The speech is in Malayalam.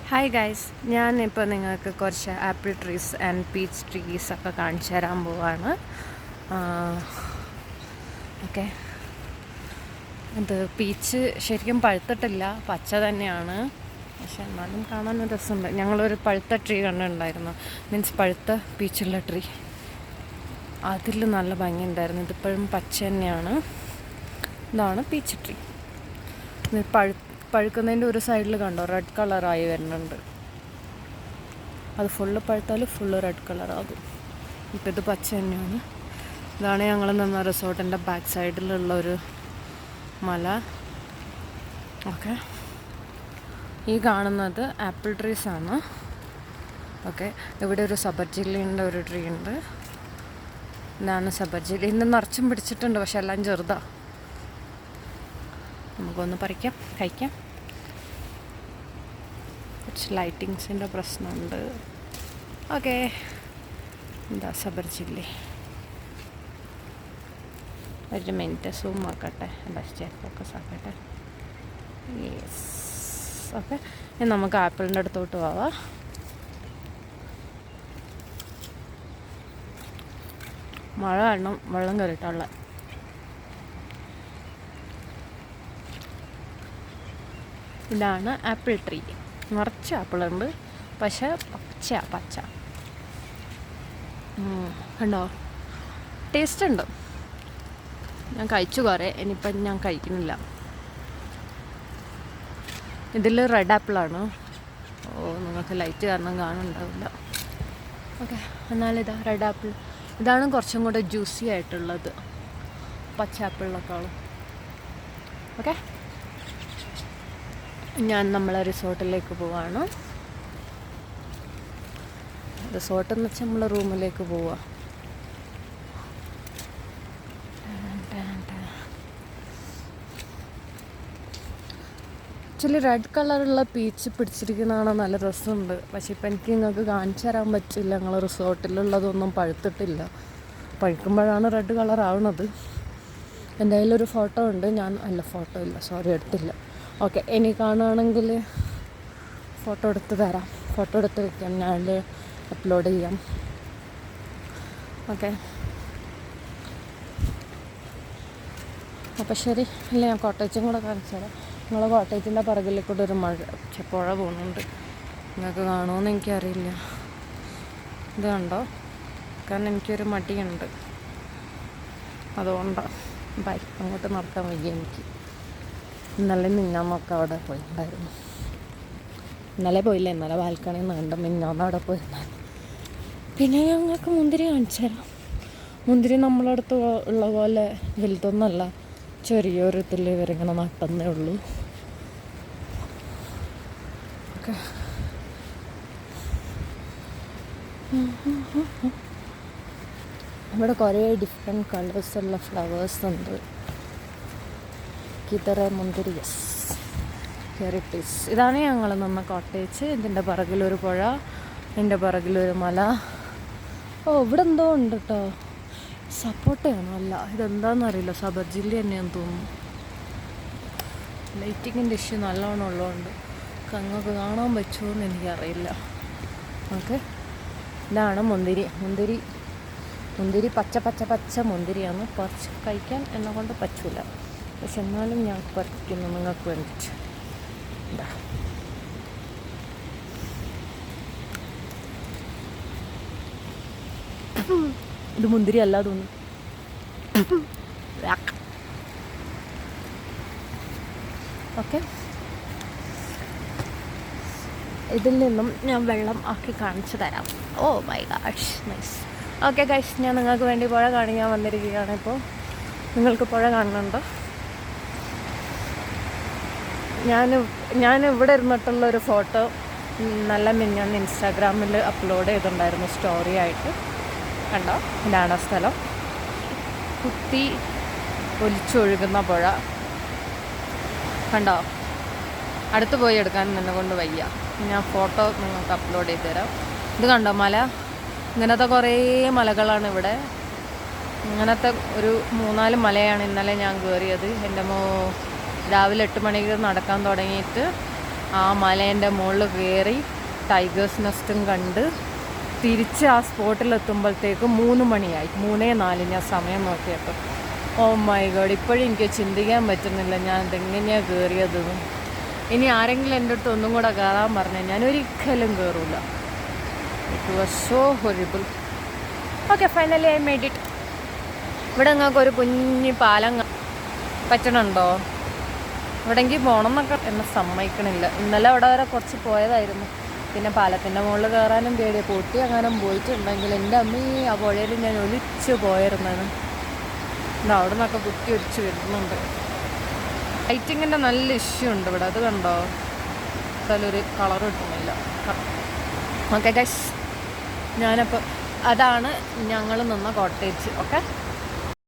ഹായ് ഗൈസ്, ഞാനിപ്പോൾ നിങ്ങൾക്ക് കുറച്ച് apple trees and peach trees ഒക്കെ കാണിച്ചു തരാൻ പോവാണ്. ഓക്കെ, ഇത് പീച്ച് ശരിക്കും പഴുത്തിട്ടില്ല, പച്ച തന്നെയാണ്. പക്ഷെ എന്നാലും കാണാൻ രസമുണ്ട്. ഞങ്ങളൊരു പഴുത്ത ട്രീ കണ്ടിട്ടുണ്ടായിരുന്നു, മീൻസ് പഴുത്ത പീച്ചുള്ള ട്രീ. അതിൽ നല്ല ഭംഗിയുണ്ടായിരുന്നു. ഇതിപ്പോഴും പച്ച തന്നെയാണ്. ഇതാണ് പീച്ച് ട്രീ. ഇത് പഴുക്കുന്നതിൻ്റെ ഒരു സൈഡിൽ കണ്ടോ റെഡ് കളറായി വരുന്നുണ്ട്. അത് ഫുള്ള് പഴുത്താൽ ഫുള്ള് റെഡ് കളറാകും. ഇപ്പം ഇത് പച്ച തന്നെയാണ്. ഇതാണ് ഞങ്ങൾ നിന്ന റിസോർട്ടിൻ്റെ ബാക്ക് സൈഡിലുള്ള ഒരു മല. ഓക്കെ, ഈ കാണുന്നത് ആപ്പിൾ ട്രീസ് ആണ്. ഓക്കെ, ഇവിടെ ഒരു സബർജില്ലിൻ്റെ ഒരു ട്രീ ഉണ്ട്. ഇതാണ് സബർജില്ലി. ഇന്ന് നിറച്ചും പിടിച്ചിട്ടുണ്ട്, പക്ഷെ എല്ലാം ചെറുതാണ്. നമുക്കൊന്ന് പറിക്കാം, കഴിക്കാം. കുറച്ച് ലൈറ്റിങ്സിൻ്റെ പ്രശ്നമുണ്ട്. ഓക്കെ, എന്താ സബർജില്ലി. ഒരു മിനിറ്റ് സൂം ആക്കട്ടെ, ബെസ്റ്റ് ഫോക്കസ് ആക്കട്ടെ. Yes, okay. ഇനി നമുക്ക് ആപ്പിളിൻ്റെ അടുത്തോട്ട് പോവാം. മഴ കാരണം വെള്ളം കയറിയിട്ടുള്ള ഇതാണ് ആപ്പിൾ ട്രീ. നിറച്ച് ആപ്പിളുണ്ട്, പക്ഷെ പച്ച കണ്ടോ, ടേസ്റ്റ് ഉണ്ട്. ഞാൻ കഴിച്ചു കുറേ, ഇനിയിപ്പം ഞാൻ കഴിക്കുന്നില്ല. ഇതിൽ റെഡ് ആപ്പിളാണ്. നിങ്ങൾക്ക് ലൈറ്റ് കാരണം കാണുന്നുണ്ടാവില്ല. ഓക്കെ, എന്നാലിതാ റെഡ് ആപ്പിൾ. ഇതാണ് കുറച്ചും കൂടെ ജ്യൂസി ആയിട്ടുള്ളത് പച്ച ആപ്പിളിനേക്കാളും. ഓക്കെ, ഞാൻ നമ്മളെ റിസോർട്ടിലേക്ക് പോവാണ്. റിസോർട്ടെന്ന് വെച്ചാൽ നമ്മളെ റൂമിലേക്ക് പോവുക. ആക്ച്വലി റെഡ് കളറുള്ള പീച്ച് പിടിച്ചിരിക്കുന്നതാണ്, നല്ല രസമുണ്ട്. പക്ഷെ ഇപ്പം എനിക്ക് നിങ്ങൾക്ക് കാണിച്ചു തരാൻ പറ്റില്ല. ഞങ്ങൾ റിസോർട്ടിലുള്ളതൊന്നും പഴുത്തിട്ടില്ല. പഴുക്കുമ്പോഴാണ് റെഡ് കളർ ആവുന്നത്. എൻ്റെ കയ്യിലൊരു ഫോട്ടോ ഉണ്ട്. ഫോട്ടോ ഇല്ല, സോറി, എടുത്തില്ല. ഓക്കെ, ഇനി കാണുകയാണെങ്കിൽ ഫോട്ടോ എടുത്ത് തരാം. ഫോട്ടോ എടുത്ത് വയ്ക്കാം, ഞാൻ അപ്ലോഡ് ചെയ്യാം. ഓക്കെ, അപ്പോൾ ശരി. ഇല്ല, ഞാൻ കോട്ടേജും കൂടെ കാണിച്ചു തരാം. നിങ്ങളെ കോട്ടേജിൻ്റെ പുറകിൽ കൂടെ ഒരു പുഴ പോകുന്നുണ്ട്. നിങ്ങൾക്ക് കാണുമെന്ന് എനിക്കറിയില്ല. ഇത് കണ്ടോ? കാരണം എനിക്കൊരു മടിയുണ്ട്, അതുകൊണ്ടാണ് അങ്ങോട്ട് നടക്കാൻ വയ്യ എനിക്ക്. ഇന്നലെ മിന്നാന്നൊക്കെ അവിടെ പോയിട്ടുണ്ടായിരുന്നു. ഇന്നലെ പോയില്ല, ഇന്നലെ ബാൽക്കണിയിൽ നിന്ന് കണ്ട മിന്നാന്ന് അവിടെ പോയിരുന്നായിരുന്നു. പിന്നെ ഞങ്ങൾക്ക് മുന്തിരി കാണിച്ചു തരാം. മുന്തിരി നമ്മളടുത്ത് ഉള്ള പോലെ വലുതൊന്നുമല്ല, ചെറിയൊരു ഇതിൽ ഇവരിങ്ങനെ നട്ടുന്നേ ഉള്ളൂ. ഓക്കെ, ഇവിടെ കുറേ ഡിഫറെൻറ്റ് കളേഴ്സുള്ള ഫ്ലവേഴ്സ് ഉണ്ട്. കിതറ മുന്തിരി, യെസ്, ഹെറിറ്റീസ്. ഇതാണ് ഞങ്ങൾ നിന്ന കോട്ടേജ്. ഇതിൻ്റെ പുറകിലൊരു പുഴ, ഇതിൻ്റെ പുറകിലൊരു മല. ഇവിടെ എന്തോ ഉണ്ട് കേട്ടോ, സപ്പോട്ടയാണോ? അല്ല, ഇതെന്താണെന്നറിയില്ല. സബർജില്ലി തന്നെയാന്ന് തോന്നുന്നു. ലൈറ്റിങ്ങിൻ്റെ ഇഷ്യൂ നല്ലോണം ഉള്ളതുകൊണ്ട് അങ്ങോട്ട് കാണാൻ പറ്റുമോ എന്ന് എനിക്കറിയില്ല. ഓക്കെ, ഇതാണ് മുന്തിരി പച്ച മുന്തിരിയാണ്. പറിച്ച് കഴിക്കാൻ എന്നെ കൊണ്ട് പറ്റില്ല, പക്ഷെ എന്നാലും ഞാൻ പറിക്കുന്നു നിങ്ങൾക്ക് വേണ്ടിയിട്ട്. എന്താ ഇത് മുന്തിരി അല്ല തോന്നുന്നു. ഓക്കെ, ഇതിൽ നിന്നും ഞാൻ വെള്ളം ആക്കി കാണിച്ചു തരാം. Oh my god, nice. Okay guys, ഞാൻ നിങ്ങൾക്ക് വേണ്ടി പുഴ കാണിക്കാൻ വന്നിരിക്കുകയാണ്. ഇപ്പോൾ നിങ്ങൾക്ക് പുഴ കാണുന്നുണ്ടോ? ഞാൻ ഇവിടെ ഇരുന്നിട്ടുള്ളൊരു ഫോട്ടോ നല്ല മിനിഞ്ഞാന്ന് ഇൻസ്റ്റാഗ്രാമിൽ അപ്ലോഡ് ചെയ്തിട്ടുണ്ടായിരുന്നു, സ്റ്റോറി ആയിട്ട്. കണ്ടോ? ഇതാണ് സ്ഥലം. കുത്തി ഒലിച്ചൊഴുകുന്ന പുഴ കണ്ടോ? അടുത്ത് പോയി എടുക്കാൻ എന്നെ കൊണ്ട് വയ്യ. ഞാൻ ഫോട്ടോ നിങ്ങൾക്ക് അപ്ലോഡ് ചെയ്ത് തരാം. ഇത് കണ്ടോ മല? ഇങ്ങനത്തെ കുറേ മലകളാണ് ഇവിടെ. ഇങ്ങനത്തെ ഒരു 3-4 മലയാണ് ഇന്നലെ ഞാൻ കയറിയത്. എൻ്റെ രാവിലെ 8 മണിക്ക് നടക്കാൻ തുടങ്ങിയിട്ട് ആ മലേൻ്റെ മുകളിൽ കയറി ടൈഗേഴ്സ് നെസ്റ്റും കണ്ട് തിരിച്ച് ആ സ്പോട്ടിലെത്തുമ്പോഴത്തേക്ക് 3 മണിയായി. 3:04 ഞാൻ സമയം നോക്കിയപ്പോൾ. ഓ മൈ ഗോഡ്, ഇപ്പോഴും എനിക്ക് ചിന്തിക്കാൻ പറ്റുന്നില്ല ഞാൻ ഇതെങ്ങനെയാണ് കയറിയതെന്ന്. ഇനി ആരെങ്കിലും എൻ്റെ അടുത്ത് ഒന്നും കൂടെ കയറാൻ പറഞ്ഞാൽ ഞാൻ ഒരിക്കലും കയറില്ല. It was so horrible. Okay, finally I made it. ഇവിടെ നിങ്ങൾക്ക് ഒരു കുഞ്ഞ് പാലം പറ്റണുണ്ടോ? ഇവിടെങ്കിൽ പോകണം എന്നൊക്കെ എന്നെ സമ്മതിക്കണില്ല. ഇന്നലെ അവിടെ വരെ കുറച്ച് പോയതായിരുന്നു. പിന്നെ പാലത്തിൻ്റെ മുകളിൽ കയറാനും പേടിയാണ്. പൊട്ടി അങ്ങാനും പോയിട്ടുണ്ടെങ്കിൽ എൻ്റെ അമ്മീ ആ പുഴയിൽ ഞാൻ ഒലിച്ച് പോയിരുന്നേന്. എന്താ അവിടെ നിന്നൊക്കെ കുത്തി ഒലിച്ച് വരുന്നുണ്ട്. ലൈറ്റിങ്ങിൻ്റെ നല്ല ഇഷ്യൂ ഉണ്ട് ഇവിടെ, അത് കണ്ടോ? ഒരു കളർ കിട്ടുന്നില്ല. ഓക്കെ ഗൈസ്, ഞാനപ്പോൾ അതാണ് ഞങ്ങൾ നിന്ന കോട്ടേജ്. ഓക്കെ.